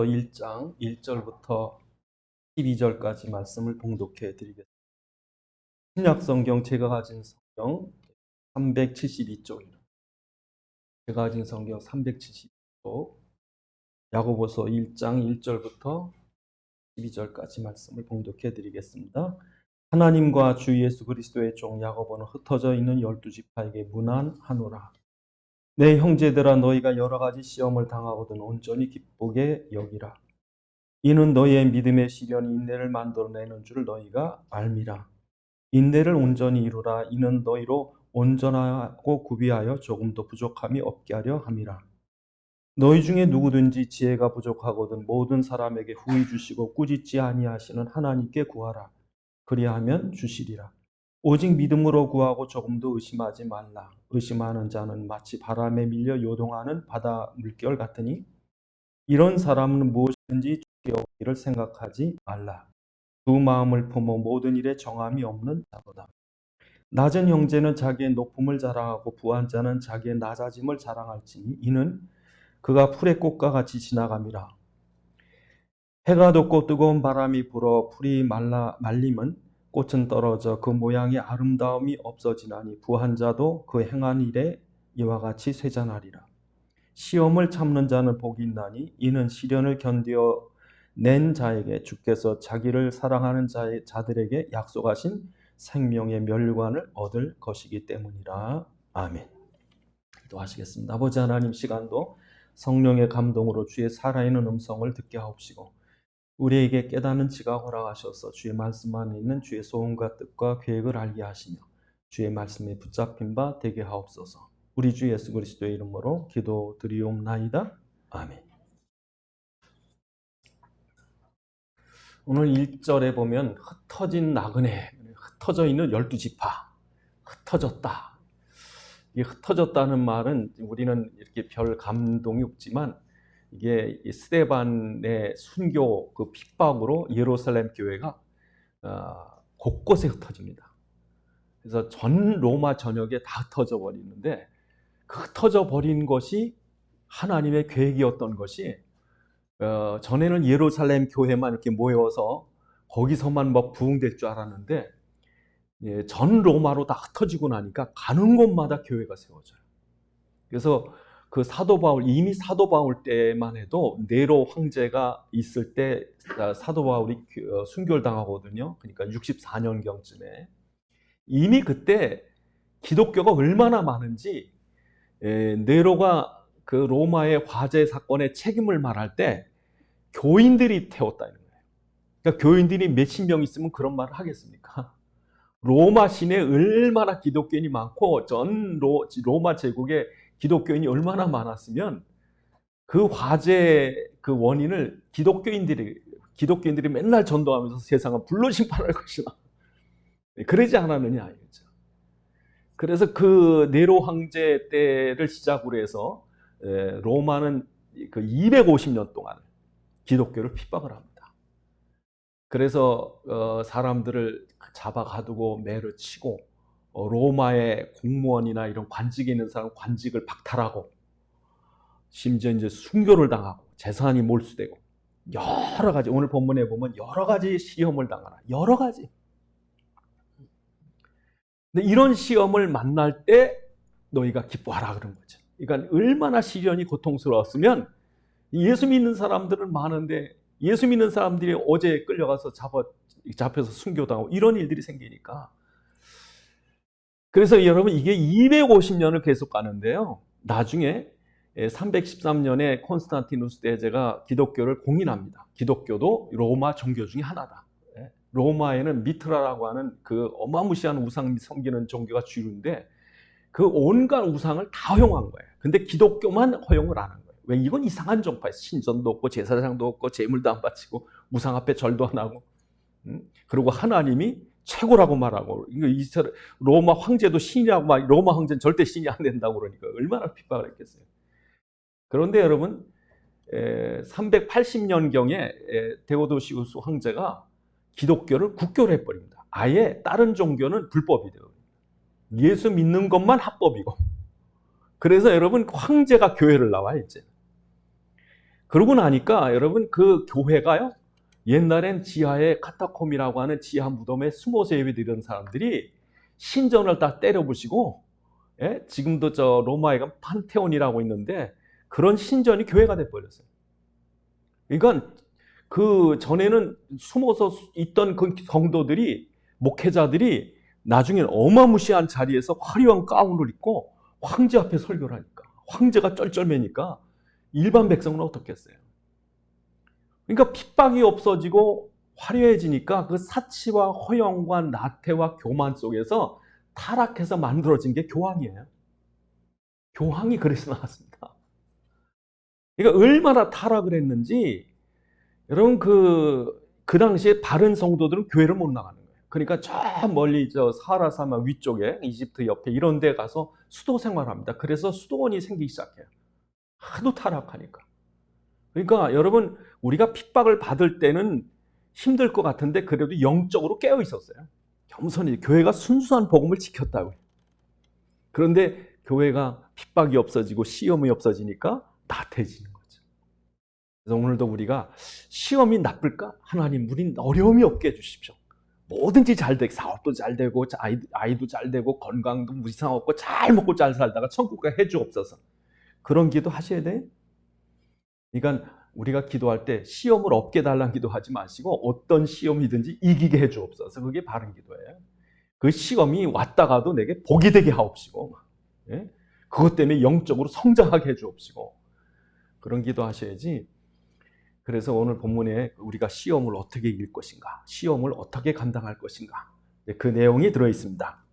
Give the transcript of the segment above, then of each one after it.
1장 1절부터 12절까지 말씀을 봉독해 드리겠습니다. 신약 성경 제가 가진 성경 372쪽입니다. 제가 가진 성경 372쪽 야고보서 1장 1절부터 12절까지 말씀을 봉독해 드리겠습니다. 하나님과 주 예수 그리스도의 종 야고보는 흩어져 있는 12지파에게 문안하노라. 내 형제들아, 너희가 여러 가지 시험을 당하거든 온전히 기쁘게 여기라. 이는 너희의 믿음의 시련이 인내를 만들어내는 줄 너희가 알미라. 인내를 온전히 이루라. 이는 너희로 온전하고 구비하여 조금도 부족함이 없게 하려 함이라. 너희 중에 누구든지 지혜가 부족하거든 모든 사람에게 후히 주시고 꾸짖지 아니하시는 하나님께 구하라. 그리하면 주시리라. 오직 믿음으로 구하고 조금도 의심하지 말라. 의심하는 자는 마치 바람에 밀려 요동하는 바다 물결 같으니 이런 사람은 무엇이든지 주께 얻기를 생각하지 말라. 두 마음을 품어 모든 일에 정함이 없는 자도다. 낮은 형제는 자기의 높음을 자랑하고 부한 자는 자기의 낮아짐을 자랑할지니 이는 그가 풀의 꽃과 같이 지나감이라. 해가 돋고 뜨거운 바람이 불어 풀이 말림은 꽃은 떨어져 그 모양의 아름다움이 없어지나니 부한 자도 그 행한 일에 이와 같이 쇠잔하리라. 시험을 참는 자는 복이 있나니 이는 시련을 견디어 낸 자에게 주께서 자기를 사랑하는 자들에게 약속하신 생명의 멸관을 얻을 것이기 때문이라. 아멘. 기도하시겠습니다. 아버지 하나님, 시간도 성령의 감동으로 주의 살아있는 음성을 듣게 하옵시고 우리에게 깨닫는 지각 허락하셔서 주의 말씀 안에 있는 주의 소원과 뜻과 계획을 알게 하시며 주의 말씀에 붙잡힌 바 되게 하옵소서. 우리 주 예수 그리스도의 이름으로 기도드리옵나이다. 아멘. 오늘 1절에 보면 흩어진 나그네, 흩어져 있는 12지파, 흩어졌다. 이 흩어졌다는 말은 우리는 이렇게 별 감동이 없지만 이게 스데반의 순교 그 핍박으로 예루살렘 교회가 곳곳에 흩어집니다. 그래서 전 로마 전역에 다 흩어져 버리는데 그 흩어져 버린 것이 하나님의 계획이었던 것이 전에는 예루살렘 교회만 이렇게 모여서 거기서만 막 부흥될 줄 알았는데 전 로마로 다 흩어지고 나니까 가는 곳마다 교회가 세워져요. 그래서 그 사도 바울, 이미 사도 바울 때만 해도 네로 황제가 있을 때 사도 바울이 순교를 당하거든요. 그러니까 64년경쯤에 이미 그때 기독교가 얼마나 많은지 네로가 그 로마의 화재 사건의 책임을 말할 때 교인들이 태웠다는 거예요. 그러니까 교인들이 몇십 명 있으면 그런 말을 하겠습니까? 로마 시내에 얼마나 기독교인이 많고 전 로마 제국에 기독교인이 얼마나 많았으면 그 화재 그 원인을 기독교인들이 맨날 전도하면서 세상을 불로심판할 것이다. 그러지 않았느냐 이거죠. 그래서 그 네로 황제 때를 시작으로 해서 로마는 그 250년 동안 기독교를 핍박을 합니다. 그래서 사람들을 잡아 가두고 매를 치고 로마의 공무원이나 이런 관직에 있는 사람 관직을 박탈하고 심지어 이제 순교를 당하고 재산이 몰수되고 여러 가지, 오늘 본문에 보면 여러 가지 시험을 당하나 여러 가지. 근데 이런 시험을 만날 때 너희가 기뻐하라 그런 거죠. 그러니까 얼마나 시련이 고통스러웠으면 예수 믿는 사람들은 많은데 예수 믿는 사람들이 어제 끌려가서 잡혀서 순교당하고 이런 일들이 생기니까. 그래서 여러분 이게 250년을 계속 가는데요. 나중에 313년에 콘스탄티누스 대제가 기독교를 공인합니다. 기독교도 로마 종교 중에 하나다. 로마에는 미트라라고 하는 그 어마무시한 우상 섬기는 종교가 주류인데 그 온갖 우상을 다 허용한 거예요. 근데 기독교만 허용을 안 한 거예요. 왜? 이건 이상한 종파예요. 신전도 없고 제사장도 없고 제물도 안 바치고 우상 앞에 절도 안 하고 그리고 하나님이 최고라고 말하고 로마 황제도 신이라고 막 로마 황제는 절대 신이 안 된다고 그러니까 얼마나 핍박을 했겠어요. 그런데 여러분 380년경에 데오도시우스 황제가 기독교를 국교를 해버립니다. 아예 다른 종교는 불법이 돼요. 예수 믿는 것만 합법이고. 그래서 여러분 황제가 교회를 나와요 이제. 그러고 나니까 여러분 그 교회가요. 옛날엔 지하에 카타콤이라고 하는 지하 무덤에 숨어서 예배드리던 사람들이 신전을 다 때려부시고, 예? 지금도 저 로마에 가면 판테온이라고 있는데 그런 신전이 교회가 돼버렸어요. 그러니까 그 전에는 숨어서 있던 그 성도들이, 목회자들이 나중엔 어마무시한 자리에서 화려한 가운을 입고 황제 앞에 설교를 하니까, 황제가 쩔쩔매니까 일반 백성은 어떻겠어요? 그러니까 핍박이 없어지고 화려해지니까 그 사치와 허영과 나태와 교만 속에서 타락해서 만들어진 게 교황이에요. 교황이 그래서 나왔습니다. 그러니까 얼마나 타락을 했는지, 여러분 그 당시에 바른 성도들은 교회를 못 나가는 거예요. 그러니까 저 멀리 저 사하라 사막 위쪽에 이집트 옆에 이런 데 가서 수도 생활합니다. 그래서 수도원이 생기기 시작해요. 하도 타락하니까. 그러니까 여러분 우리가 핍박을 받을 때는 힘들 것 같은데 그래도 영적으로 깨어 있었어요. 겸손히 교회가 순수한 복음을 지켰다고요. 그런데 교회가 핍박이 없어지고 시험이 없어지니까 나태해지는 거죠. 그래서 오늘도 우리가 시험이 나쁠까? 하나님 우린 어려움이 없게 해주십시오. 뭐든지 잘 되고, 사업도 잘 되고, 아이도 잘 되고, 건강도 무이상 없고 잘 먹고 잘 살다가 천국에 해주옵소서. 그런 기도 하셔야 돼요. 그러니까 우리가 기도할 때 시험을 없게 달라는 기도하지 마시고 어떤 시험이든지 이기게 해주옵소서. 그게 바른 기도예요. 그 시험이 왔다가도 내게 복이 되게 하옵시고, 예? 그것 때문에 영적으로 성장하게 해주옵시고, 그런 기도 하셔야지. 그래서 오늘 본문에 우리가 시험을 어떻게 이길 것인가, 시험을 어떻게 감당할 것인가, 그 내용이 들어있습니다.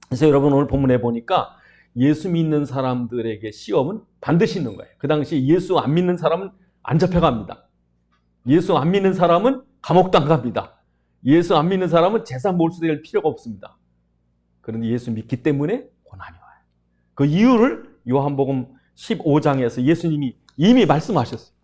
그래서 여러분 오늘 본문에 보니까 예수 믿는 사람들에게 시험은 반드시 있는 거예요. 그 당시 예수 안 믿는 사람은 안 잡혀갑니다. 예수 안 믿는 사람은 감옥당 갑니다. 예수 안 믿는 사람은 재산 몰수될 필요가 없습니다. 그런데 예수 믿기 때문에 고난이 와요. 그 이유를 요한복음 15장에서 예수님이 이미 말씀하셨어요.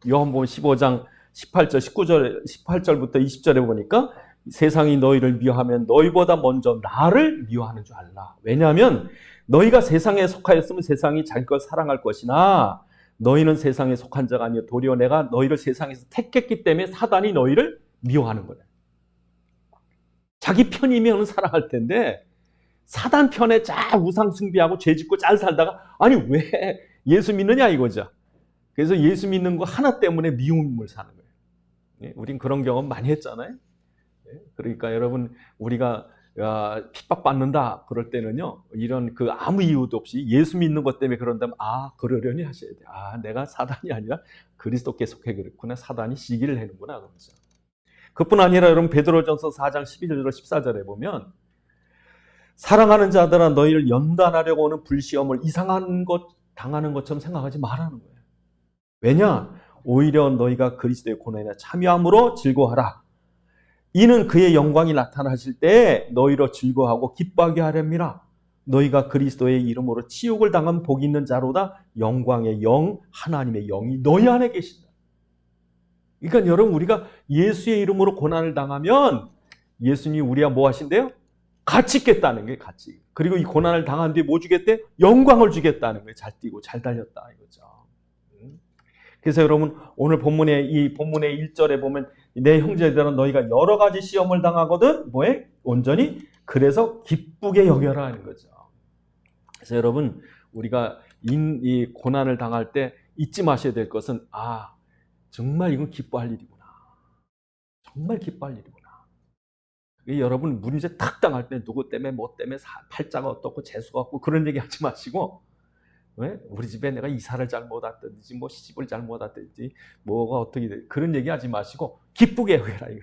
요한복음 15장 18절부터 20절에 보니까 세상이 너희를 미워하면 너희보다 먼저 나를 미워하는 줄 알라. 왜냐하면 너희가 세상에 속하였으면 세상이 자기 걸 사랑할 것이나 너희는 세상에 속한 자가 아니요 도리어 내가 너희를 세상에서 택했기 때문에 사단이 너희를 미워하는 거예요. 자기 편이면 사랑할 텐데 사단 편에 잘 우상 숭배하고 죄 짓고 잘 살다가 아니 왜 예수 믿느냐 이거죠. 그래서 예수 믿는 거 하나 때문에 미움을 사는 거예요. 우린 그런 경험 많이 했잖아요. 그러니까 여러분 우리가 핍박받는다 그럴 때는요, 이런 그 아무 이유도 없이 예수 믿는 것 때문에 그런다면 그러려니 하셔야 돼요. 내가 사단이 아니라 그리스도께 속해 그렇구나. 사단이 시기를 해는구나. 그러죠. 그뿐 아니라 여러분 베드로전서 4장 12절로 14절에 보면 사랑하는 자들아 너희를 연단하려고 하는 불시험을 이상한 것 당하는 것처럼 생각하지 말라는 거예요. 왜냐? 오히려 너희가 그리스도의 고난에 참여함으로 즐거워하라. 이는 그의 영광이 나타나실 때 너희로 즐거워하고 기뻐하게 하렵니다. 너희가 그리스도의 이름으로 치욕을 당한 복이 있는 자로다. 영광의 영, 하나님의 영이 너희 안에 계신다. 그러니까 여러분 우리가 예수의 이름으로 고난을 당하면 예수님이 우리와 뭐 하신대요? 같이 있겠다는 게 같이. 그리고 이 고난을 당한 뒤에 뭐 주겠대? 영광을 주겠다는 거예요. 잘 뛰고 잘 달렸다 이거죠. 그래서 여러분 오늘 이 본문의 1절에 보면 내 형제들은 너희가 여러 가지 시험을 당하거든 뭐해? 온전히 그래서 기쁘게 여겨라 하는 거죠. 그래서 여러분 우리가 이 고난을 당할 때 잊지 마셔야 될 것은 정말 이건 기뻐할 일이구나. 정말 기뻐할 일이구나. 여러분 문제 탁 당할 때 누구 때문에 뭐 때문에 팔자가 어떻고 재수가 없고 그런 얘기 하지 마시고, 왜? 우리 집에 내가 이사를 잘못 왔든지 뭐 시집을 잘못 왔든지 뭐가 어떻게 돼 그런 얘기 하지 마시고 기쁘게 해라 이거예요.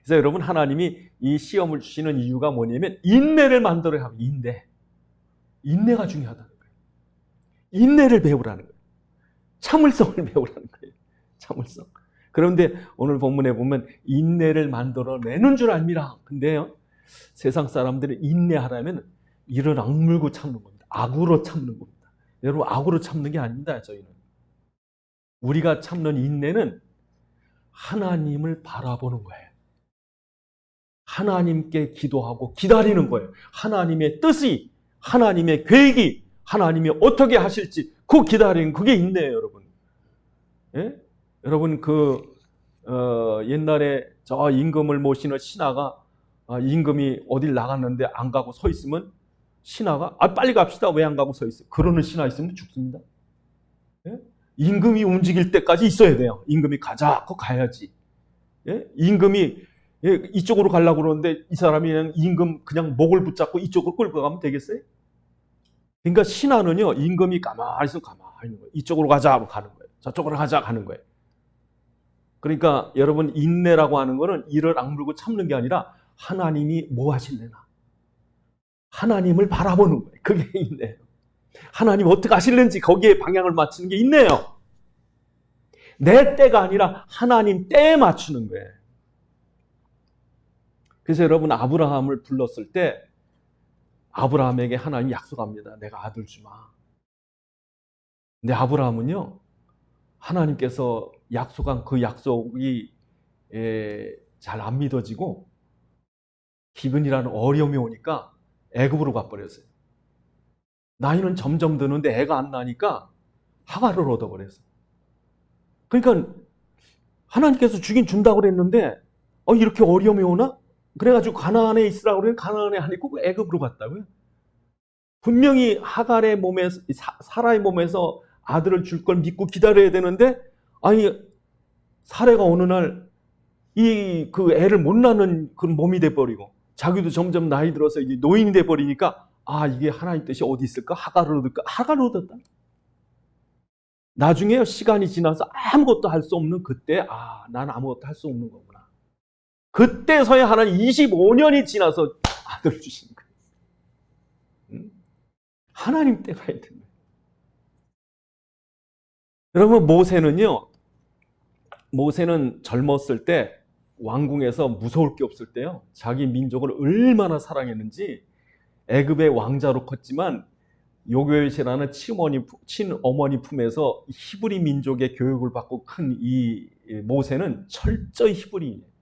그래서 여러분 하나님이 이 시험을 주시는 이유가 뭐냐면 인내를 만들어야 합니다. 인내가 중요하다는 거예요. 인내를 배우라는 거예요. 참을성을 배우라는 거예요. 참을성. 그런데 오늘 본문에 보면 인내를 만들어내는 줄 압니다. 근데요 세상 사람들은 인내하려면 이를 악물고 참는 겁니다. 악으로 참는 겁니다. 여러분 악으로 참는 게 아닙니다. 저희는 우리가 참는 인내는 하나님을 바라보는 거예요. 하나님께 기도하고 기다리는 거예요. 하나님의 뜻이, 하나님의 계획이, 하나님이 어떻게 하실지 그 기다리는 그게 인내예요, 여러분. 예? 여러분 옛날에 저 임금을 모시는 신하가 임금이 어딜 나갔는데 안 가고 서 있으면 신하가 빨리 갑시다. 왜 안 가고 서 있어요? 그러는 신하 있으면 죽습니다. 예? 임금이 움직일 때까지 있어야 돼요. 임금이 가자. 그거 가야지. 예? 임금이 이쪽으로 가려고 그러는데 이 사람이 그냥 임금 그냥 목을 붙잡고 이쪽으로 끌고 가면 되겠어요? 그러니까 신하는요, 임금이 가만히 있으면 가만히 있는 거예요. 이쪽으로 가자 하면 가는 거예요. 저쪽으로 가자 가는 거예요. 그러니까 여러분 인내라고 하는 거는 이를 악물고 참는 게 아니라 하나님이 뭐 하실래나. 하나님을 바라보는 거예요. 그게 인내예요. 하나님 어떻게 하실는지 거기에 방향을 맞추는 게 인내예요. 내 때가 아니라 하나님 때에 맞추는 거예요. 그래서 여러분 아브라함을 불렀을 때 아브라함에게 하나님 약속합니다. 내가 아들 주마. 근데 아브라함은요, 하나님께서 약속한 그 약속이 잘 안 믿어지고 기근이라는 어려움이 오니까 애굽으로 가버렸어요. 나이는 점점 드는데 애가 안 나니까 하갈을 얻어버렸어요. 그러니까 하나님께서 주긴 준다고 그랬는데 이렇게 어려움이 오나? 그래가지고 가나안에 있으라고 그러면 가나안에 안 있고 애굽으로 갔다고요. 분명히 하갈의 몸에서 사라의 몸에서 아들을 줄 걸 믿고 기다려야 되는데 사라가 어느 날 그 애를 못 낳는 그런 몸이 돼버리고 자기도 점점 나이 들어서 이제 노인이 돼버리니까 이게 하나님 뜻이 어디 있을까? 하갈을 얻을까? 하갈을 얻었다. 나중에 시간이 지나서 아무것도 할 수 없는 그때 난 아무것도 할 수 없는 거구나. 그때서야 하나님 25년이 지나서 아들 주신 거예요. 하나님 때가 있는 거예요. 여러분 모세는 젊었을 때 왕궁에서 무서울 게 없을 때요. 자기 민족을 얼마나 사랑했는지 애굽의 왕자로 컸지만 요괴시라는 친어머니 품에서 히브리 민족의 교육을 받고 큰 이 모세는 철저히 히브리인이에요.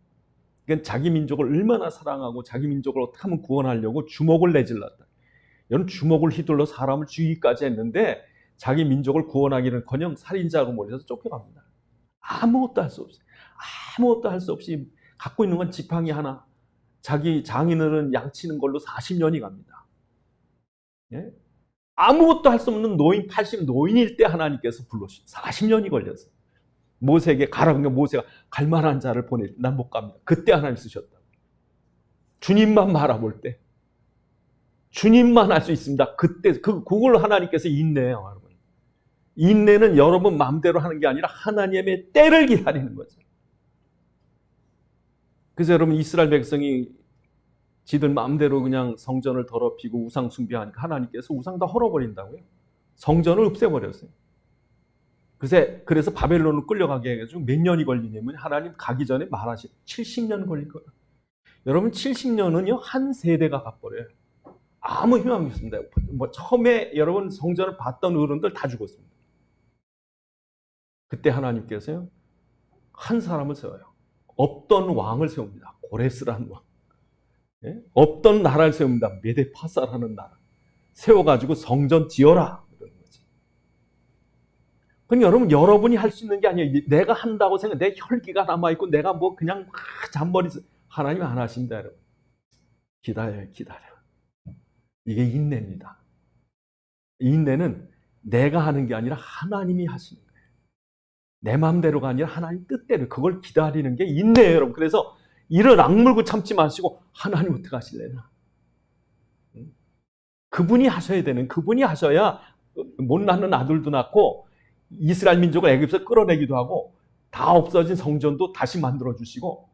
그러니까 자기 민족을 얼마나 사랑하고 자기 민족을 어떻게 하면 구원하려고 주먹을 내질렀다. 이런 주먹을 휘둘러 사람을 죽이기까지 했는데 자기 민족을 구원하기는커녕 살인자로 몰려서 쫓겨갑니다. 아무것도 할 수 없어요. 아무것도 할 수 없이 갖고 있는 건 지팡이 하나. 자기 장인어른 양치는 걸로 40년이 갑니다. 예? 아무것도 할 수 없는 노인 80 노인일 때 하나님께서 불러주신 40년이 걸렸어요. 모세에게 가라. 그러니까 모세가 갈 만한 자를 보내. 난 못 갑니다. 그때 하나님 쓰셨다. 주님만 바라볼 때. 주님만 할 수 있습니다. 그때 그걸 하나님께서 인내해요, 여러분. 인내는 여러분 마음대로 하는 게 아니라 하나님의 때를 기다리는 거죠. 그래서 여러분 이스라엘 백성이 지들 마음대로 그냥 성전을 더럽히고 우상 숭배하니까 하나님께서 우상 다 헐어버린다고요. 성전을 없애버렸어요. 그래서 바벨론을 끌려가게 해가지고 몇 년이 걸리냐면 하나님 가기 전에 말하신 70년 걸릴 거예요. 여러분 70년은요 한 세대가 가버려요. 아무 희망이 없습니다. 처음에 여러분 성전을 봤던 어른들 다 죽었습니다. 그때 하나님께서요 한 사람을 세워요. 없던 왕을 세웁니다. 고레스라는 왕. 예? 없던 나라를 세웁니다. 메데파사라는 나라. 세워가지고 성전 지어라. 그러는 거지. 그럼 여러분이 할 수 있는 게 아니에요. 내가 한다고 생각, 내 혈기가 남아있고 내가 그냥 잔머리, 하나님 안 하십니다, 여러분. 기다려요. 이게 인내입니다. 인내는 내가 하는 게 아니라 하나님이 하시는 거예요. 내 마음대로가 아니라 하나님 뜻대로 그걸 기다리는 게 인내예요, 여러분. 그래서 이를 악물고 참지 마시고 하나님 어떻게 하실래나? 그분이 하셔야 되는, 그분이 하셔야 못 낳는 아들도 낳고 이스라엘 민족을 애굽에서 끌어내기도 하고 다 없어진 성전도 다시 만들어주시고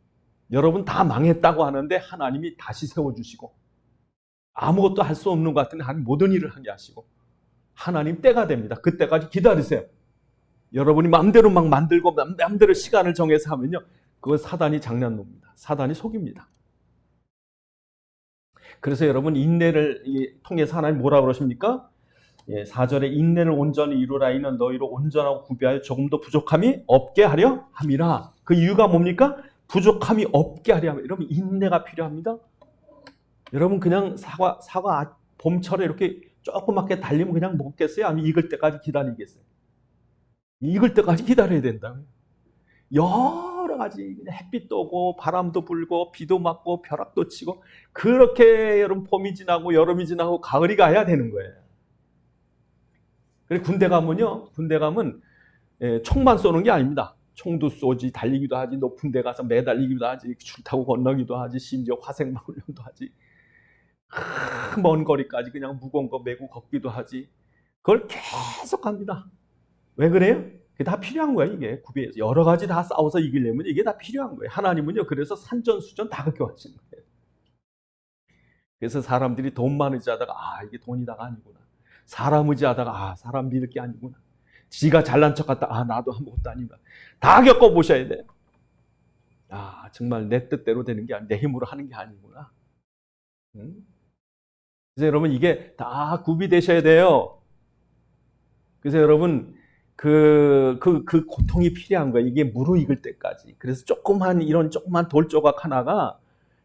여러분 다 망했다고 하는데 하나님이 다시 세워주시고 아무것도 할 수 없는 것 같은데 하나님 모든 일을 하게 하시고 하나님 때가 됩니다. 그때까지 기다리세요. 여러분이 마음대로 막 만들고 마음대로 시간을 정해서 하면요. 그건 사단이 장난놈입니다. 사단이 속입니다. 그래서 여러분 인내를 통해서 하나님 뭐라고 그러십니까? 4절에 인내를 온전히 이루라. 이는 너희로 온전하고 구비하여 조금도 부족함이 없게 하려 함이라. 그 이유가 뭡니까? 부족함이 없게 하려 함이라. 여러분 인내가 필요합니다. 여러분 그냥 사과 봄철에 이렇게 조그맣게 달리면 그냥 먹겠어요? 아니면 익을 때까지 기다리겠어요? 익을 때까지 기다려야 된다고요. 여러 가지 햇빛도 오고 바람도 불고 비도 맞고 벼락도 치고 그렇게 여름 봄이 지나고 여름이 지나고 가을이 가야 되는 거예요. 그리고 군대 가면요. 군대 가면 총만 쏘는 게 아닙니다. 총도 쏘지, 달리기도 하지, 높은 데 가서 매달리기도 하지, 줄 타고 건너기도 하지, 심지어 화생방 훈련도 하지. 먼 거리까지 그냥 무거운 거 메고 걷기도 하지. 그걸 계속 합니다. 왜 그래요? 그게 다 필요한 거예요, 이게. 구비해서. 여러 가지 다 싸워서 이기려면 이게 다 필요한 거예요. 하나님은요, 그래서 산전수전 다 그렇게 하시는 거예요. 그래서 사람들이 돈만 의지하다가, 이게 돈이다가 아니구나. 사람 의지하다가, 사람 믿을 게 아니구나. 지가 잘난 척 같다. 나도 아무것도 아니다. 다 겪어보셔야 돼요. 정말 내 뜻대로 되는 게 아니라 내 힘으로 하는 게 아니구나. 그래서 여러분 이게 다 구비되셔야 돼요. 그래서 여러분 그 고통이 필요한 거예요. 이게 무르익을 때까지. 그래서 이런 조그만 돌 조각 하나가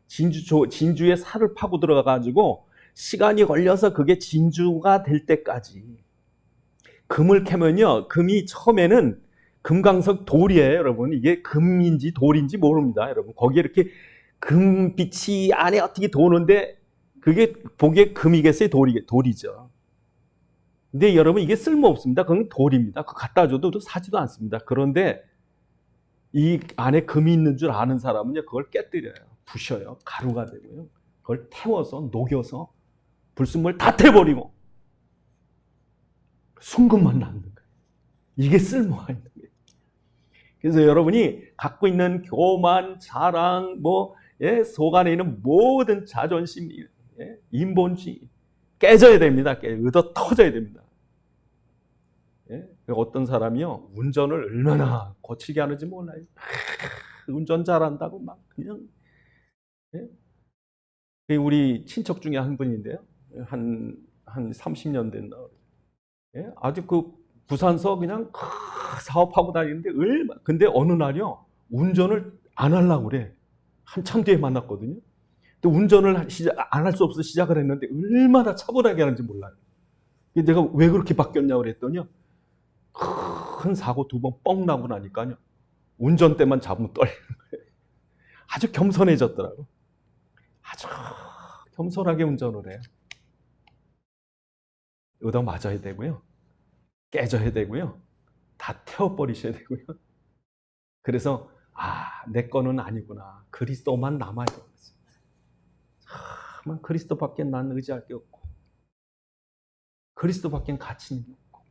진주에 살을 파고 들어가가지고 시간이 걸려서 그게 진주가 될 때까지. 금을 캐면요, 금이 처음에는 금강석 돌이에요, 여러분. 이게 금인지 돌인지 모릅니다, 여러분. 거기에 이렇게 금빛이 안에 어떻게 도는데 그게 보기에 금이겠어요, 돌이죠. 근데 여러분 이게 쓸모없습니다. 그건 돌입니다. 그거 갖다 줘도 사지도 않습니다. 그런데 이 안에 금이 있는 줄 아는 사람은요, 그걸 깨뜨려요. 부셔요. 가루가 되고요. 그걸 태워서 녹여서 불순물 다 태워버리고 순금만 남는 거예요. 이게 쓸모가 있는 거예요. 그래서 여러분이 갖고 있는 교만, 자랑, 속 안에 있는 모든 자존심, 인본주의 깨져야 됩니다. 얻어 터져야 됩니다. 어떤 사람이요, 운전을 얼마나 거칠게 하는지 몰라요. 운전 잘한다고 막 그냥. 우리 친척 중에 한 분인데요, 한 30년 됐나. 아주 부산서 그냥 사업하고 다니는데 근데 어느 날이요, 운전을 안 하려고 그래. 한참 뒤에 만났거든요. 근데 운전을 안 할 수 없어서 시작을 했는데 얼마나 차분하게 하는지 몰라요. 내가 왜 그렇게 바뀌었냐고 그랬더니요, 큰 사고 2번 뻥 나고 나니까요, 운전대만 잡으면 떨리는 거예요. 아주 겸손해졌더라고. 아주 겸손하게 운전을 해요. 얻어 맞아야 되고요. 깨져야 되고요. 다 태워버리셔야 되고요. 그래서 내 거는 아니구나. 그리스도만 남아야 되는 거죠. 그리스도밖에 난 의지할 게 없고 그리스도밖에 가치는 게 없고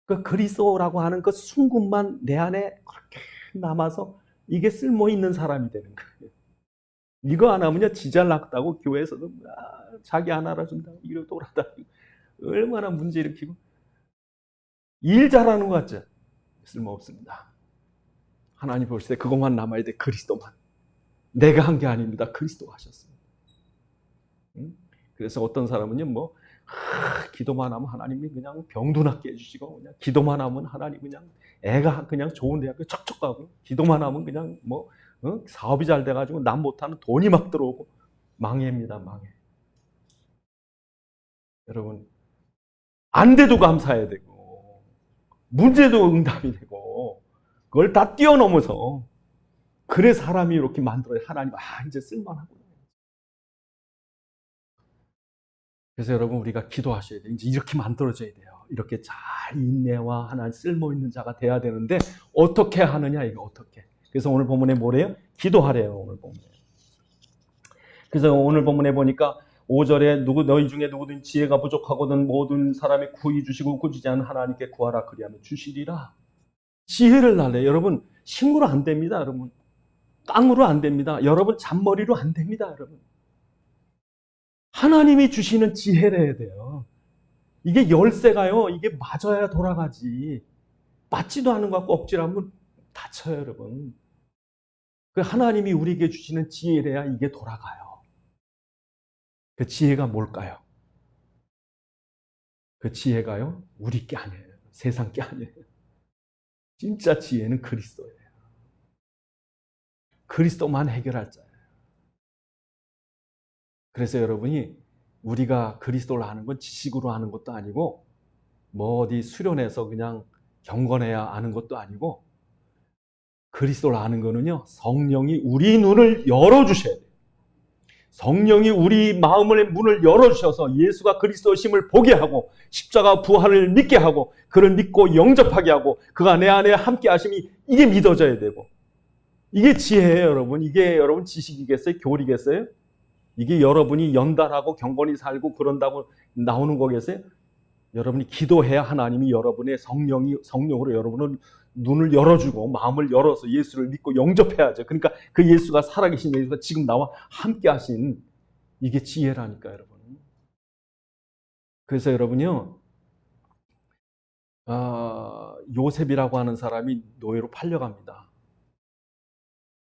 그 그리스도라고 하는 그 순금만 내 안에 그렇게 남아서 이게 쓸모 있는 사람이 되는 거예요. 이거 안 하면요, 지잘났다고 교회에서도 자기 안 알아준다고 이러고 돌아다니고 얼마나 문제 일으키고 일 잘하는 것 같죠? 쓸모없습니다. 하나님 보실 때 그것만 남아야 돼. 그리스도만. 내가 한 게 아닙니다. 그리스도가 하셨습니다. 그래서 어떤 사람은요, 기도만 하면 하나님이 그냥 병도 낫게 해주시고, 그냥 기도만 하면 하나님 그냥 애가 그냥 좋은 대학교 척척 가고, 기도만 하면 그냥 사업이 잘 돼가지고 남 못하는 돈이 막 들어오고 망해입니다. 망해. 여러분, 안 돼도 감사해야 되고 문제도 응답이 되고 그걸 다 뛰어넘어서 그래 사람이 이렇게 만들어야 하나님 이제 쓸만하구나. 그래서 여러분 우리가 기도하셔야 돼요. 이제 이렇게 만들어져야 돼요. 이렇게 잘 인내와 하나님 쓸모있는 자가 돼야 되는데 어떻게 하느냐, 이거 어떻게. 그래서 오늘 본문에 뭐래요? 기도하래요, 오늘 본문에. 그래서 오늘 본문에 보니까 5절에 너희 중에 누구든 지혜가 부족하거든 모든 사람이 구히 주시고 꾸짖지 않은 하나님께 구하라 그리하면 주시리라. 지혜를 달래. 여러분 힘으로 안 됩니다. 여러분 깡으로 안 됩니다. 여러분 잔머리로 안 됩니다. 여러분 하나님이 주시는 지혜를 해야 돼요. 이게 열쇠가요, 이게 맞아야 돌아가지. 맞지도 않은 것 같고 억지로 하면 다쳐요, 여러분. 그 하나님이 우리에게 주시는 지혜래야 이게 돌아가요. 그 지혜가 뭘까요? 그 지혜가요, 우리 게 아니에요. 세상 게 아니에요. 진짜 지혜는 그리스도예요. 그리스도만 해결할 자예요. 그래서 여러분이 우리가 그리스도를 아는 건 지식으로 아는 것도 아니고 어디 수련해서 그냥 경건해야 아는 것도 아니고 그리스도를 아는 거는요, 성령이 우리 눈을 열어주셔야 돼요. 성령이 우리 마음의 문을 열어주셔서 예수가 그리스도심을 보게 하고 십자가 부활을 믿게 하고 그를 믿고 영접하게 하고 그가 내 안에 함께 하심이 이게 믿어져야 되고 이게 지혜예요, 여러분. 이게 여러분 지식이겠어요? 교리겠어요? 이게 여러분이 연단하고 경건히 살고 그런다고 나오는 거겠어요? 여러분이 기도해야 하나님이 여러분의 성령으로 여러분을 눈을 열어주고 마음을 열어서 예수를 믿고 영접해야죠. 그러니까 그 예수가 살아계신 예수가 지금 나와 함께 하신 이게 지혜라니까, 여러분. 그래서 여러분요, 요셉이라고 하는 사람이 노예로 팔려갑니다.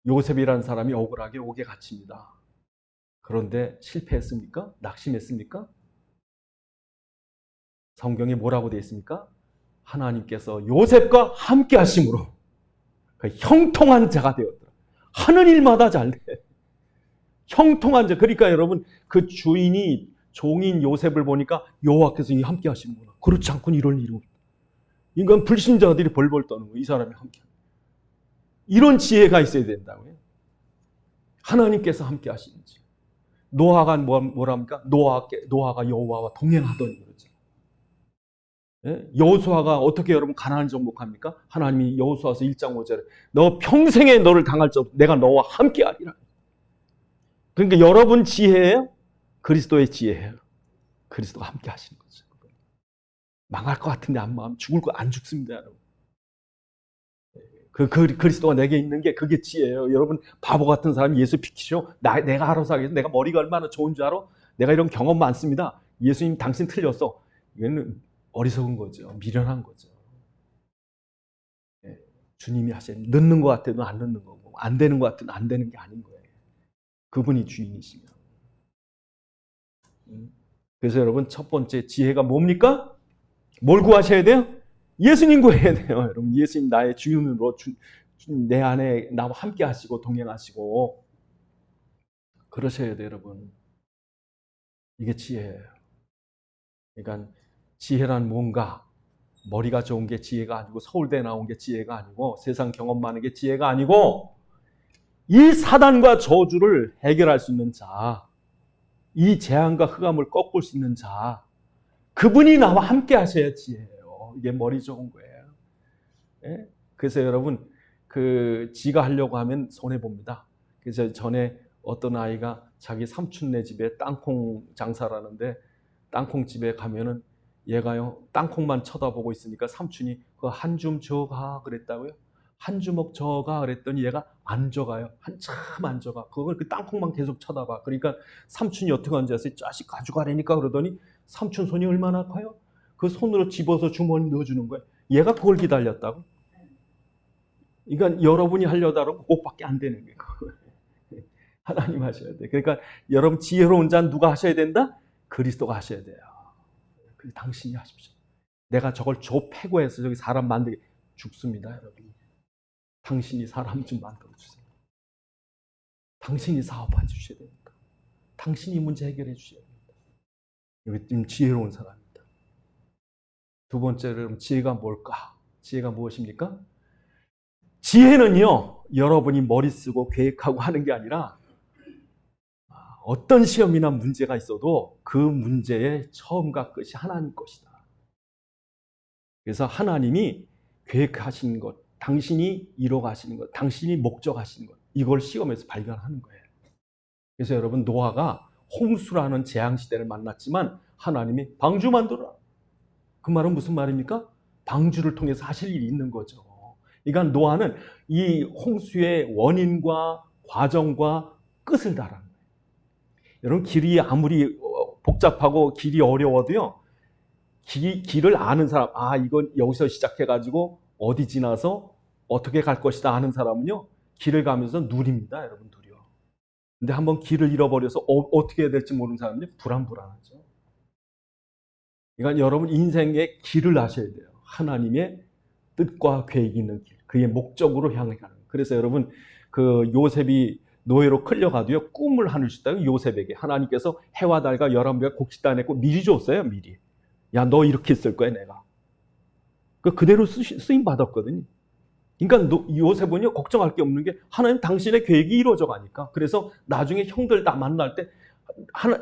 요셉이라는 사람이 억울하게 옥에 갇힙니다. 그런데 실패했습니까? 낙심했습니까? 성경에 뭐라고 되어 있습니까? 하나님께서 요셉과 함께 하심으로 형통한 자가 되었더라. 하는 일마다 잘 돼. 형통한 자. 그러니까 여러분 그 주인이 종인 요셉을 보니까 여호와께서 함께 하시는구나. 그렇지 않고는 이럴 일이 없다. 인간 불신자들이 벌벌 떠는 거예요. 이 사람이 함께. 이런 지혜가 있어야 된다고요. 하나님께서 함께 하시는지. 노아가 뭐랍니까? 노아가 여호와와 동행하더니 그러죠. 여호수아가 어떻게 여러분 가나안 정복합니까? 하나님이 여호수아서 1장 5절에 너 평생에 너를 당할 적 내가 너와 함께 하리라. 그러니까 여러분 지혜예요? 그리스도의 지혜예요. 그리스도가 함께 하시는 거죠. 망할 것 같은데 죽을 거 안 죽습니다, 여러분. 그리스도가 내게 있는 게 그게 지혜예요. 여러분 바보 같은 사람이 예수 비키죠? 내가 알아서 하겠어. 내가 머리가 얼마나 좋은 줄 알아? 내가 이런 경험 많습니다. 예수님 당신 틀렸어. 이거는 어리석은 거죠. 미련한 거죠. 주님이 하셔야 늦는 것 같아도 안 늦는 거고 안 되는 것 같아도 안 되는 게 아닌 거예요. 그분이 주인이시면. 그래서 여러분 첫 번째 지혜가 뭡니까? 뭘 구하셔야 돼요? 예수님 구해야 돼요. 여러분 예수님 나의 주인으로 내 안에 나와 함께 하시고 동행하시고 그러셔야 돼요, 여러분. 이게 지혜예요. 그러니까 지혜란 뭔가 머리가 좋은 게 지혜가 아니고 서울대 나온 게 지혜가 아니고 세상 경험 많은 게 지혜가 아니고 이 사단과 저주를 해결할 수 있는 자, 이 재앙과 흑암을 꺾을 수 있는 자, 그분이 나와 함께 하셔야 지혜예요. 이게 머리 좋은 거예요. 예? 그래서 여러분 지가 하려고 하면 손해 봅니다. 그래서 전에 어떤 아이가 자기 삼촌네 집에 땅콩 장사를 하는데 땅콩 집에 가면은 얘가요 땅콩만 쳐다보고 있으니까 삼촌이 그 한 줌 줘가 그랬다고요. 한 주먹 줘가 그랬더니 얘가 안 줘가요. 한참 안 줘가. 그걸 그 땅콩만 계속 쳐다봐. 그러니까 삼촌이 어떻게 앉아서 자식 가져가라니까 그러더니 삼촌 손이 얼마나 커요? 그 손으로 집어서 주머니 넣어주는 거예요. 얘가 그걸 기다렸다고. 그러니까 여러분이 하려다 그러면 그것밖에 안 되는 거예요. 하나님 하셔야 돼. 그러니까 여러분 지혜로운 자는 누가 하셔야 된다? 그리스도가 하셔야 돼요. 당신이 하십시오. 내가 저걸 패고 해서 저기 사람 만들게 죽습니다, 여러분. 당신이 사람 좀 만들어주세요. 당신이 사업해 주셔야 됩니다. 당신이 문제 해결해 주셔야 됩니다. 여기 좀 지혜로운 사람입니다. 두 번째로 지혜가 뭘까? 지혜가 무엇입니까? 지혜는요, 여러분이 머리 쓰고 계획하고 하는 게 아니라 어떤 시험이나 문제가 있어도 그 문제의 처음과 끝이 하나님 것이다. 그래서 하나님이 계획하신 것, 당신이 이뤄가시는 것, 당신이 목적하신 것, 이걸 시험에서 발견하는 거예요. 그래서 여러분 노아가 홍수라는 재앙시대를 만났지만 하나님이 방주 만들어라. 그 말은 무슨 말입니까? 방주를 통해서 하실 일이 있는 거죠. 그러니까 노아는 이 홍수의 원인과 과정과 끝을 달아는 거예요. 여러분 길이 아무리 복잡하고 길이 어려워도요. 길을 아는 사람, 이건 여기서 시작해가지고 어디 지나서 어떻게 갈 것이다 하는 사람은요. 길을 가면서 누립니다. 여러분 누려. 근데 한번 길을 잃어버려서 어떻게 해야 될지 모르는 사람은요. 불안하죠. 그러니까 여러분 인생의 길을 아셔야 돼요. 하나님의 뜻과 계획이 있는 길, 그의 목적으로 향해 가는. 그래서 여러분 그 요셉이 노예로 끌려가도요 꿈을 하늘 주셨다고 요셉에게 하나님께서 해와 달과 11별과 곡식단했고 미리 줬어요. 미리. 야, 너 이렇게 쓸 거야 내가. 그대로 쓰임 받았거든요. 그러니까 요셉은요, 걱정할 게 없는 게 하나님 당신의 계획이 이루어져 가니까. 그래서 나중에 형들 다 만날 때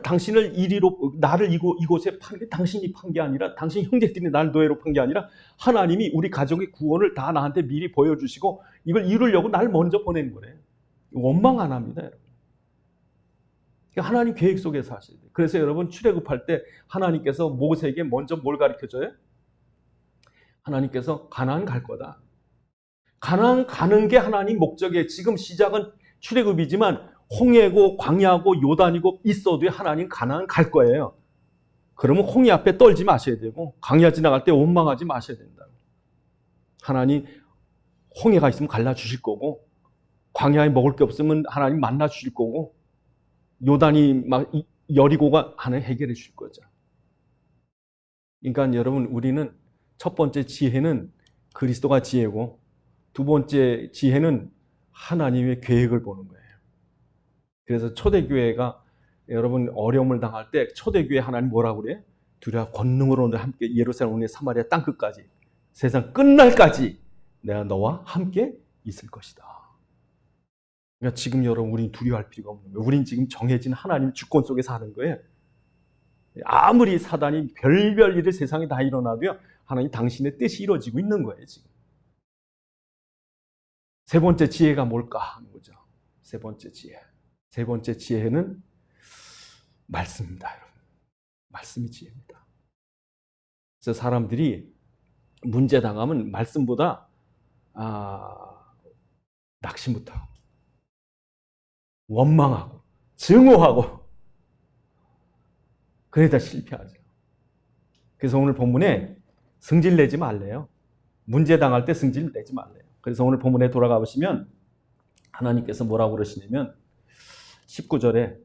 당신을 나를 이곳에 판 게 당신이 판 게 아니라, 당신 형제들이 나를 노예로 판 게 아니라 하나님이 우리 가족의 구원을 다 나한테 미리 보여주시고 이걸 이루려고 날 먼저 보낸 거래요. 원망 안 합니다, 여러분. 그러니까 하나님 계획 속에서 하셔야 돼요. 그래서 여러분, 출애굽할 때 하나님께서 모세에게 먼저 뭘 가르쳐줘요? 하나님께서 가나안 갈 거다. 가나안 가는 게 하나님 목적이에요. 지금 시작은 출애굽이지만 홍해고 광야고 요단이고 있어도 하나님 가나안 갈 거예요. 그러면 홍해 앞에 떨지 마셔야 되고 광야 지나갈 때 원망하지 마셔야 된다. 하나님 홍해가 있으면 갈라주실 거고, 광야에 먹을 게 없으면 하나님 만나 주실 거고, 요단이 막 여리고가 하나님 해결해 주실 거죠. 그러니까 여러분, 우리는 첫 번째 지혜는 그리스도가 지혜고, 두 번째 지혜는 하나님의 계획을 보는 거예요. 그래서 초대교회가 여러분 어려움을 당할 때 초대교회 하나님 뭐라고 그래요? 둘이와 권능으로 함께 예루살렘, 사마리아 땅끝까지, 세상 끝날까지 내가 너와 함께 있을 것이다. 그러니까 지금 여러분, 우린 두려워할 필요가 없는 거예요. 우린 지금 정해진 하나님 주권 속에 사는 거예요. 아무리 사단이 별별 일을 세상에 다 일어나도요, 하나님 당신의 뜻이 이루어지고 있는 거예요, 지금. 세 번째 지혜가 뭘까 하는 거죠. 세 번째 지혜. 세 번째 지혜는 말씀입니다, 여러분. 말씀이 지혜입니다. 그래서 사람들이 문제 당하면 말씀보다 낙심부터 원망하고 증오하고 그러다 실패하죠. 그래서 오늘 본문에 승질 내지 말래요. 문제 당할 때 승질 내지 말래요. 그래서 오늘 본문에 돌아가 보시면 하나님께서 뭐라고 그러시냐면 19절에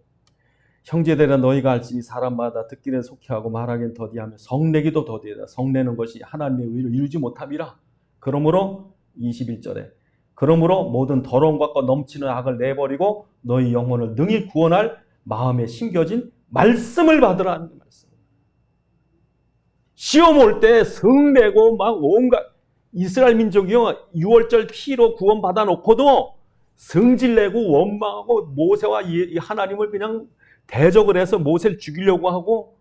형제들아 너희가 알지니 사람마다 듣기는 속히하고 말하기는 더디하며 성내기도 더디하다. 성내는 것이 하나님의 의를 이루지 못함이라. 그러므로 21절에 그러므로 모든 더러운 것과 넘치는 악을 내버리고 너희 영혼을 능히 구원할 마음에 심겨진 말씀을 받으라는 말씀. 시험 올 때 성내고 막 온갖, 이스라엘 민족이요 6월절 피로 구원받아 놓고도 성질내고 원망하고 모세와 하나님을 그냥 대적을 해서 모세를 죽이려고 하고,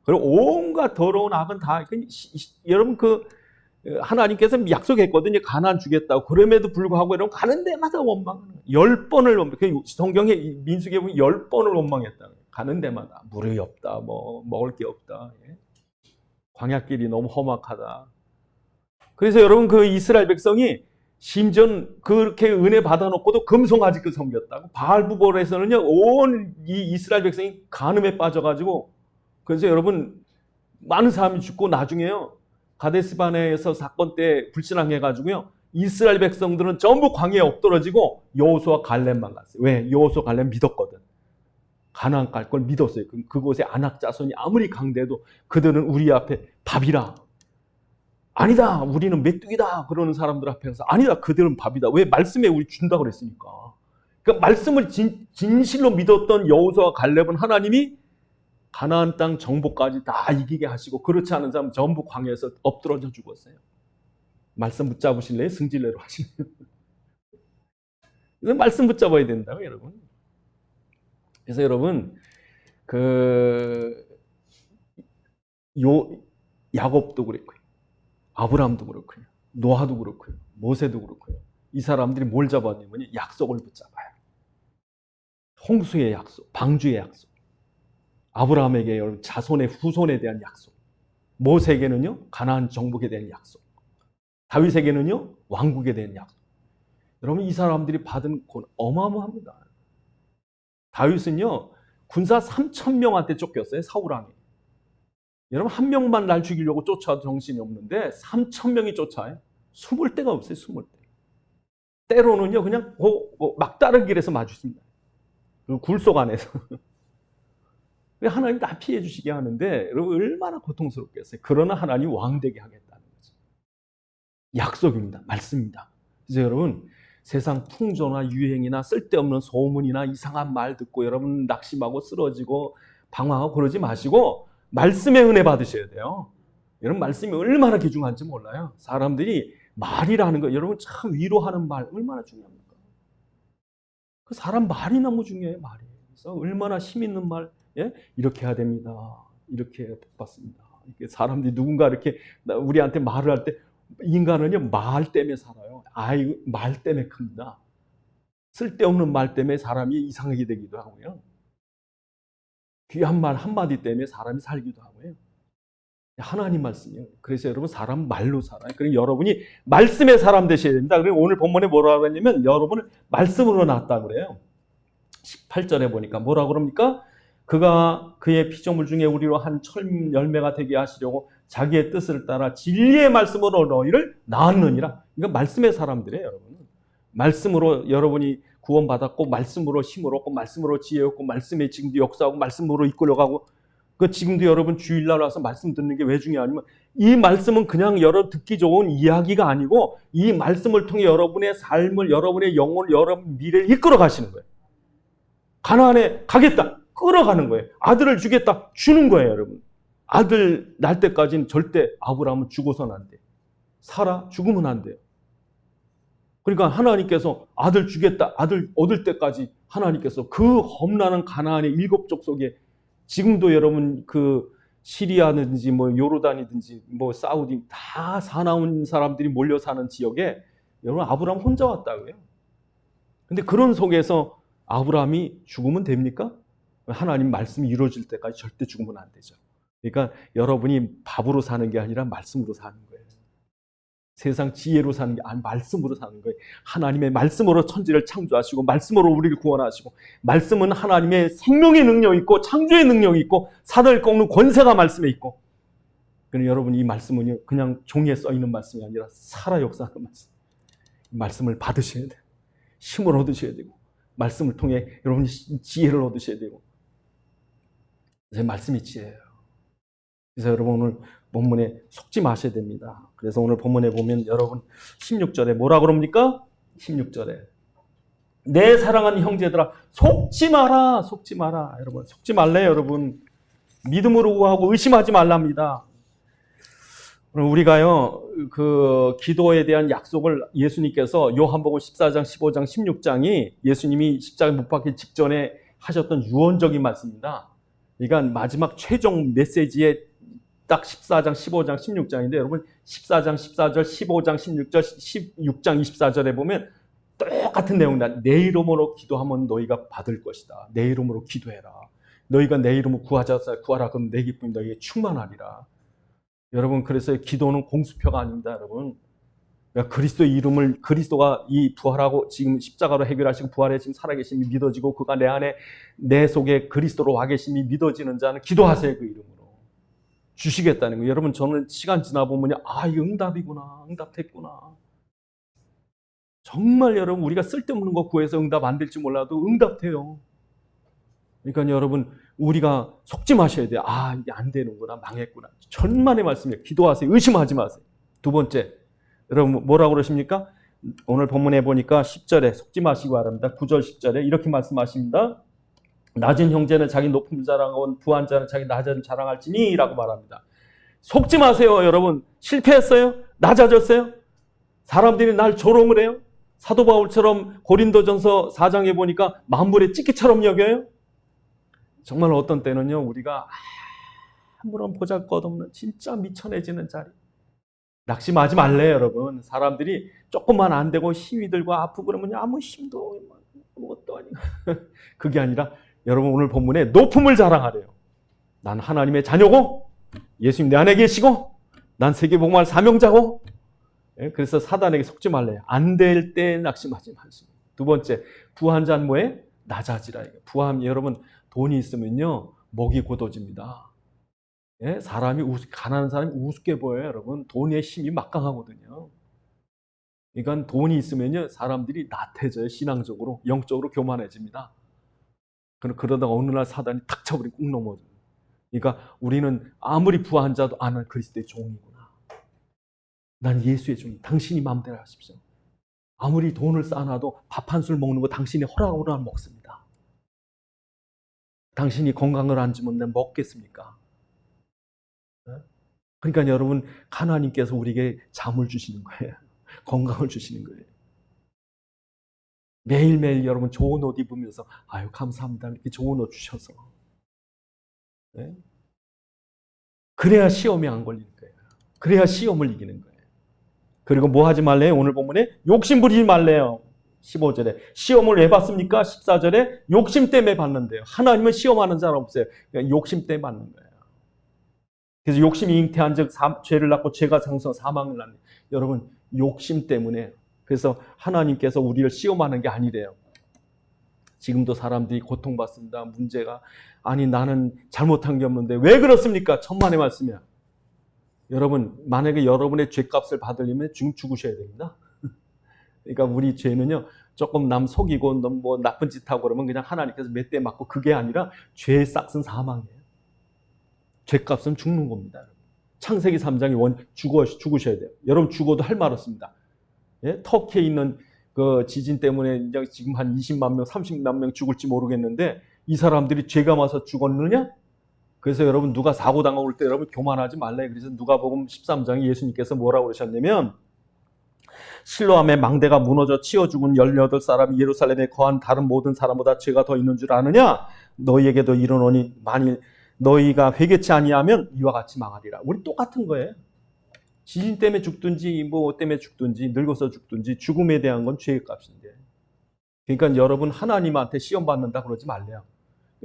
그리고 온갖 더러운 악은 다, 여러분 하나님께서 약속했거든요. 가나안 주겠다고. 그럼에도 불구하고 여러분 가는 데마다 원망하는 거예요. 10번을 성경에 민수기에 보면 10번을 원망했다. 가는 데마다 물이 없다, 뭐 먹을 게 없다, 광야길이 너무 험악하다. 그래서 여러분 이스라엘 백성이 심지어 그렇게 은혜 받아놓고도 금송아지 섬겼다고. 바알부볼에서는요 온 이 이스라엘 백성이 간음에 빠져가지고, 그래서 여러분 많은 사람이 죽고 나중에요 가데스바네에서 사건 때 불신앙해가지고요 이스라엘 백성들은 전부 광야에 엎드러지고 여호수아 갈렙만 갔어요. 왜? 여호수아 갈렙 믿었거든. 가나안 갈 걸 믿었어요. 그곳에 아낙 자손이 아무리 강대도 그들은 우리 앞에 밥이라. 아니다, 우리는 메뚜기다 그러는 사람들 앞에서 아니다, 그들은 밥이다. 왜? 말씀에 우리 준다고 그랬으니까. 그러니까 말씀을 진실로 믿었던 여호수아 갈렙은 하나님이 가나안 땅 정복까지 다 이기게 하시고, 그렇지 않은 사람 전부 광야에서 엎드러져 죽었어요. 말씀 붙잡으실래요? 승질내로 하실래요? 말씀 붙잡아야 된다고, 여러분. 그래서 여러분 야곱도 그랬고요, 아브라함도 그렇고요, 노아도 그렇고요, 모세도 그렇고요. 이 사람들이 뭘 잡았냐면 약속을 붙잡아요. 홍수의 약속, 방주의 약속. 아브라함에게 여러분 자손의 후손에 대한 약속. 모세에게는요 가나안 정복에 대한 약속. 다윗에게는요 왕국에 대한 약속. 여러분 이 사람들이 받은 권 어마어마합니다. 다윗은요 군사 3,000명한테 쫓겼어요, 사울왕이. 여러분 한 명만 날 죽이려고 쫓아도 정신이 없는데 3,000명이 쫓아요. 숨을 데가 없어요, 숨을 데. 때로는요 그냥 막다른 길에서 마주칩니다. 굴속 안에서. 하나님 다 피해 주시게 하는데 여러분 얼마나 고통스럽겠어요. 그러나 하나님 왕되게 하겠다는 거죠. 약속입니다. 말씀입니다. 그래서 여러분 세상 풍조나 유행이나 쓸데없는 소문이나 이상한 말 듣고 여러분 낙심하고 쓰러지고 방황하고 그러지 마시고 말씀의 은혜 받으셔야 돼요. 여러분 말씀이 얼마나 귀중한지 몰라요. 사람들이 말이라는 거 여러분 참 위로하는 말 얼마나 중요합니까? 그 사람 말이 너무 중요해요. 말이. 그래서 얼마나 힘 있는 말, 예? 이렇게 해야 됩니다. 이렇게 복 받습니다. 사람들이 누군가 이렇게 우리한테 말을 할 때 인간은요 말 때문에 살아요. 아이 말 때문에 큽니다. 쓸데없는 말 때문에 사람이 이상하게 되기도 하고요. 귀한 말 한마디 때문에 사람이 살기도 하고요. 하나님 말씀이요. 그래서 여러분 사람 말로 살아요. 그래서 여러분이 말씀의 사람 되셔야 됩니다. 그리고 오늘 본문에 뭐라고 했냐면 여러분을 말씀으로 낳았다 그래요. 18절에 보니까 뭐라고 그럽니까? 그가 그의 피조물 중에 우리로 한 철 열매가 되게 하시려고 자기의 뜻을 따라 진리의 말씀으로 너희를 낳았느니라. 이건 말씀의 사람들이에요, 여러분. 말씀으로 여러분이 구원받았고 말씀으로 힘을 얻고 말씀으로 지혜 얻고 말씀에 지금도 역사하고 말씀으로 이끌어가고 그 지금도 여러분 주일날 와서 말씀 듣는 게 왜 중요하냐면 이 말씀은 그냥 여러분 듣기 좋은 이야기가 아니고 이 말씀을 통해 여러분의 삶을 여러분의 영혼을 여러분 미래를 이끌어 가시는 거예요. 가나안에 가겠다. 끌어가는 거예요. 아들을 주겠다. 주는 거예요, 여러분. 아들 날 때까지는 절대 아브라함은 죽어서는 안 돼요. 사라 죽으면 안 돼요. 그러니까 하나님께서 아들 주겠다. 아들 얻을 때까지 하나님께서 그 험난한 가나안의 7족 속에 지금도 여러분 그 시리아든지 뭐 요르단이든지 뭐 사우디 다 사나운 사람들이 몰려 사는 지역에 여러분 아브라함 혼자 왔다고요. 근데 그런 속에서 아브라함이 죽으면 됩니까? 하나님 말씀이 이루어질 때까지 절대 죽으면 안 되죠. 그러니까 여러분이 밥으로 사는 게 아니라 말씀으로 사는 거예요. 세상 지혜로 사는 게 아니 말씀으로 사는 거예요. 하나님의 말씀으로 천지를 창조하시고 말씀으로 우리를 구원하시고 말씀은 하나님의 생명의 능력이 있고 창조의 능력이 있고 사단을 꺾는 권세가 말씀에 있고 그럼 여러분 이 말씀은 그냥 종이에 써 있는 말씀이 아니라 살아 역사하는 말씀. 말씀을 받으셔야 돼요. 힘을 얻으셔야 되고 말씀을 통해 여러분이 지혜를 얻으셔야 되고 그래서 말씀이 지혜예요. 그래서 여러분 오늘 본문에 속지 마셔야 됩니다. 그래서 오늘 본문에 보면 여러분 16절에 뭐라 그럽니까? 16절에 내 사랑하는 형제들아 속지 마라. 속지 마라. 여러분 속지 말래요. 여러분 믿음으로 구하고 의심하지 말랍니다. 우리가요 그 기도에 대한 약속을 예수님께서 요한복음 14장 15장 16장이 예수님이 십자가에 못 박기 직전에 하셨던 유언적인 말씀입니다. 그러니까 마지막 최종 메시지의 딱 14장, 15장, 16장인데 여러분 14장, 14절, 15장, 16절, 16장, 24절에 보면 똑같은 내용이다. 내 이름으로 기도하면 너희가 받을 것이다. 내 이름으로 기도해라. 너희가 내 이름으로 구하라. 그럼 내 기쁨이 너희에게 충만하리라. 여러분 그래서 기도는 공수표가 아닙니다. 여러분 그러니까 그리스도의 이름을 그리스도가 이 부활하고 지금 십자가로 해결하시고 부활에 지금 살아계심이 믿어지고 그가 내 안에 내 속에 그리스도로 와 계심이 믿어지는 자는 기도하세요. 그 이름으로. 주시겠다는 거예요. 여러분 저는 시간 지나보면 이거 응답이구나. 응답했구나. 정말 여러분 우리가 쓸데없는 거 구해서 응답 안 될지 몰라도 응답돼요. 그러니까 여러분 우리가 속지 마셔야 돼요. 이게 안 되는구나. 망했구나. 천만의 말씀이에요. 기도하세요. 의심하지 마세요. 두 번째 여러분 뭐라고 그러십니까? 오늘 본문에 보니까 10절에 속지 마시기 바랍니다. 9절 10절에 이렇게 말씀하십니다. 낮은 형제는 자기 높음 자랑하고 부한 자는 자기 낮은 자랑할지니 라고 말합니다. 속지 마세요. 여러분 실패했어요? 낮아졌어요? 사람들이 날 조롱을 해요? 사도 바울처럼 고린도전서 4장에 보니까 만물의 찌끼처럼 여겨요? 정말 어떤 때는요 우리가 아무런 보잘것없는 진짜 미천해지는 자리 낙심하지 말래요. 여러분 사람들이 조금만 안 되고 힘이 들고 아프고 그러면 아무 힘도 아무것도 아니고 그게 아니라 여러분 오늘 본문에 높음을 자랑하래요. 난 하나님의 자녀고 예수님 내 안에 계시고 난 세계복음할 사명자고 그래서 사단에게 속지 말래요. 안 될 때 낙심하지 마시고. 두 번째 부한 자는 뭐에? 낮아지라. 부한 여러분 돈이 있으면요 목이 곧어집니다. 사람이 가난한 사람이 우습게 보여요. 여러분 돈의 힘이 막강하거든요. 그러니까 돈이 있으면요 사람들이 나태해져요. 신앙적으로 영적으로 교만해집니다. 그러다가 어느 날 사단이 탁 쳐버리고 꾹 넘어져요. 그러니까 우리는 아무리 부한 자도 난 그리스도의 종이구나. 난 예수의 종이. 당신이 마음대로 하십시오. 아무리 돈을 쌓아놔도 밥 한 술 먹는 거 당신이 허락하면 먹습니다. 당신이 건강을 안 주면 내가 먹겠습니까? 그러니까 여러분, 하나님께서 우리에게 잠을 주시는 거예요. 건강을 주시는 거예요. 매일매일 여러분 좋은 옷 입으면서 아유 감사합니다. 이렇게 좋은 옷 주셔서. 네? 그래야 시험에 안 걸리는 거예요. 그래야 시험을 이기는 거예요. 그리고 뭐 하지 말래요? 오늘 본문에 욕심 부리지 말래요. 15절에 시험을 왜 받습니까? 14절에 욕심 때문에 받는데요. 하나님은 시험하는 사람 없어요. 그러니까 욕심 때문에 받는 거예요. 그래서 욕심이 잉태한 즉 죄를 낳고 죄가 장성 사망을 낳는. 여러분 욕심 때문에. 그래서 하나님께서 우리를 시험하는 게 아니래요. 지금도 사람들이 고통받습니다. 문제가 아니 나는 잘못한 게 없는데 왜 그렇습니까? 천만의 말씀이야. 여러분 만약에 여러분의 죄값을 받으려면 죽으셔야 됩니다. 그러니까 우리 죄는요 조금 남 속이고 뭐 나쁜 짓 하고 그러면 그냥 하나님께서 몇 대 맞고 그게 아니라 죄의 싹은 사망이에요. 죄값은 죽는 겁니다. 창세기 3장에 죽으셔야 돼요. 여러분 죽어도 할 말 없습니다. 예? 터키에 있는 그 지진 때문에 이제 지금 한 20만 명, 30만 명 죽을지 모르겠는데 이 사람들이 죄가 와서 죽었느냐? 그래서 여러분 누가 사고 당하고 올 때 여러분 교만하지 말래요. 그래서 누가복음 13장에 예수님께서 뭐라고 그러셨냐면 실로암의 망대가 무너져 치어 죽은 18사람이 예루살렘에 거한 다른 모든 사람보다 죄가 더 있는 줄 아느냐? 너희에게도 이르노니 만일 너희가 회개치 아니하면 이와 같이 망하리라. 우리 똑같은 거예요. 지진 때문에 죽든지 뭐 때문에 죽든지 늙어서 죽든지 죽음에 대한 건 죄의 값인데. 그러니까 여러분 하나님한테 시험 받는다 그러지 말래요.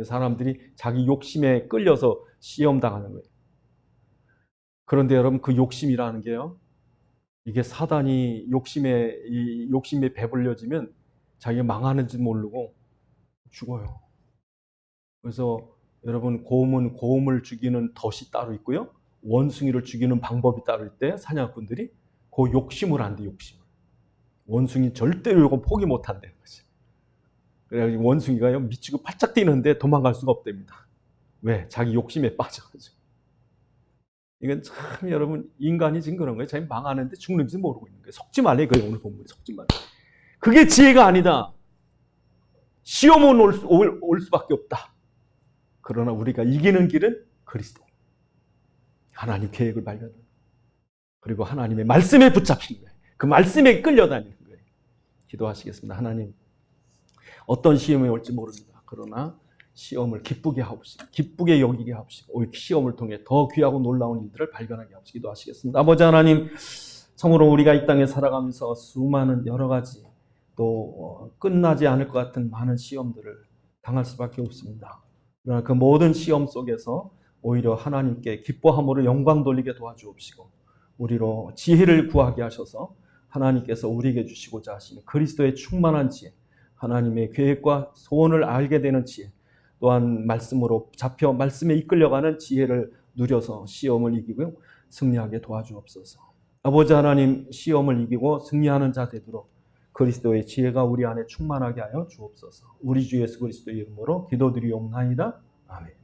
사람들이 자기 욕심에 끌려서 시험 당하는 거예요. 그런데 여러분 그 욕심이라는 게요. 이게 사단이 욕심에 배불려지면 자기가 망하는지 모르고 죽어요. 그래서 여러분 고음을 죽이는 덫이 따로 있고요. 원숭이를 죽이는 방법이 따로 있대. 사냥꾼들이 그 욕심을 한대. 욕심을. 원숭이 절대로 이거 포기 못 한다는 거지. 그래가지고 원숭이가요 미치고 팔짝 뛰는데 도망갈 수가 없답니다. 왜? 자기 욕심에 빠져가지고. 이건 참 여러분 인간이 지금 그런 거예요. 자기 망하는데 죽는지 모르고 있는 거예요. 속지 말래 그게 오늘 본문에 속지 말래. 그게 지혜가 아니다. 시험은 올 수밖에 없다. 그러나 우리가 이기는 길은 그리스도. 하나님 계획을 발견하는 거예요. 그리고 하나님의 말씀에 붙잡히는 거예요. 그 말씀에 끌려다니는 거예요. 기도하시겠습니다. 하나님 어떤 시험이 올지 모릅니다. 그러나 시험을 기쁘게 하옵시고 기쁘게 여기게 하옵시고 오히려 시험을 통해 더 귀하고 놀라운 일들을 발견하게 하옵시고 기도하시겠습니다. 아버지 하나님 참으로 우리가 이 땅에 살아가면서 수많은 여러 가지 또 끝나지 않을 것 같은 많은 시험들을 당할 수밖에 없습니다. 그러나 그 모든 시험 속에서 오히려 하나님께 기뻐함으로 영광 돌리게 도와주옵시고 우리로 지혜를 구하게 하셔서 하나님께서 우리에게 주시고자 하시는 그리스도의 충만한 지혜, 하나님의 계획과 소원을 알게 되는 지혜, 또한 말씀으로 잡혀 말씀에 이끌려가는 지혜를 누려서 시험을 이기고 승리하게 도와주옵소서. 아버지 하나님 시험을 이기고 승리하는 자 되도록 그리스도의 지혜가 우리 안에 충만하게 하여 주옵소서. 우리 주 예수 그리스도의 이름으로 기도드리옵나이다. 아멘.